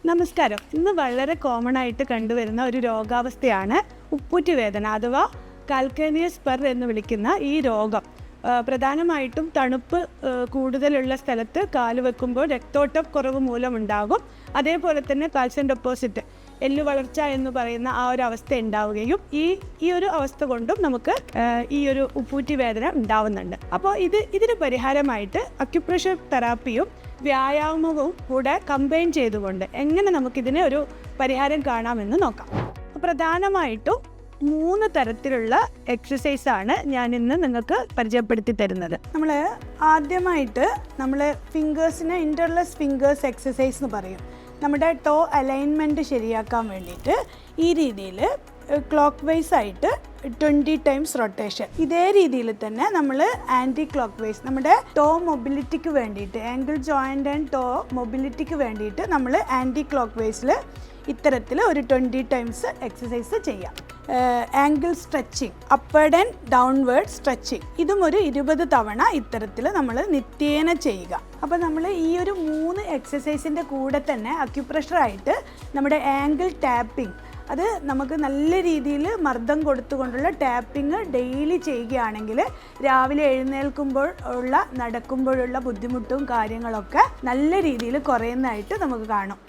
നമസ്കാരം. ഇന്ന് വളരെ കോമൺ ആയിട്ട് കണ്ടുവരുന്ന ഒരു രോഗാവസ്ഥയാണ് ഉപ്പൂറ്റുവേദന അഥവാ കാൽക്കേനിയസ് സ്പെർ എന്ന് വിളിക്കുന്ന ഈ രോഗം. പ്രധാനമായിട്ടും തണുപ്പ് കൂടുതലുള്ള സ്ഥലത്ത് കാല് വെക്കുമ്പോൾ രക്തോട്ടം കുറവ് മൂലമുണ്ടാകും. അതേപോലെ തന്നെ കാൽസ്യം ഡെപ്പോസിറ്റ് എല്ലു വളർച്ച എന്ന് പറയുന്ന ആ ഒരു അവസ്ഥ ഉണ്ടാവുകയും ഈ ഒരു അവസ്ഥ കൊണ്ടും നമുക്ക് ഈ ഒരു ഉപ്പൂറ്റി വേദന ഉണ്ടാവുന്നുണ്ട്. അപ്പോൾ ഇതിന് പരിഹാരമായിട്ട് അക്യുപ്രഷർ തെറാപ്പിയും വ്യായാമവും കൂടെ കമ്പൈൻ ചെയ്തുകൊണ്ട് എങ്ങനെ നമുക്കിതിന് ഒരു പരിഹാരം കാണാമെന്ന് നോക്കാം. പ്രധാനമായിട്ടും 3 തരത്തിലുള്ള എക്സസൈസാണ് ഞാൻ ഇന്ന് നിങ്ങൾക്ക് പരിചയപ്പെടുത്തി തരുന്നത്. നമ്മൾ ആദ്യമായിട്ട് ഫിംഗേഴ്സിന് ഇൻ്റർലെസ് ഫിംഗേഴ്സ് എക്സസൈസ് എന്ന് പറയും. നമ്മുടെ ടോ അലൈൻമെൻറ്റ് ശരിയാക്കാൻ വേണ്ടിയിട്ട് ഈ രീതിയിൽ ക്ലോക്ക് വൈസ് ആയിട്ട് 20 ടൈംസ് റൊട്ടേഷൻ. ഇതേ രീതിയിൽ തന്നെ നമ്മൾ ആൻറ്റി ക്ലോക്ക് വൈസ് നമ്മുടെ ടോ മൊബിലിറ്റിക്ക് വേണ്ടിയിട്ട് ആങ്കിൾ ജോയിൻ്റ് ആൻഡ് ടോ മൊബിലിറ്റിക്ക് വേണ്ടിയിട്ട് നമ്മൾ ആൻറ്റി ക്ലോക്ക് വൈസിൽ ഇത്തരത്തിൽ ഒരു 20 ടൈംസ് എക്സസൈസ് ചെയ്യാം. Angle stretching, upward and downward stretching, ഇതും ഒരു 20 തവണ ഇത്തരത്തിൽ നമ്മൾ നിത്യേന ചെയ്യുക. അപ്പോൾ നമ്മൾ ഈ ഒരു 3 എക്സസൈസിൻ്റെ കൂടെ തന്നെ അക്യുപ്രഷറായിട്ട് നമ്മുടെ ആംഗിൾ ടാപ്പിംഗ്, അത് നമുക്ക് നല്ല രീതിയിൽ മർദ്ദം കൊടുത്തുകൊണ്ടുള്ള ടാപ്പിംഗ് ഡെയിലി ചെയ്യുകയാണെങ്കിൽ രാവിലെ എഴുന്നേൽക്കുമ്പോൾ നടക്കുമ്പോഴുള്ള ബുദ്ധിമുട്ടും കാര്യങ്ങളൊക്കെ നല്ല രീതിയിൽ കുറയുന്നതായിട്ട് നമുക്ക് കാണും.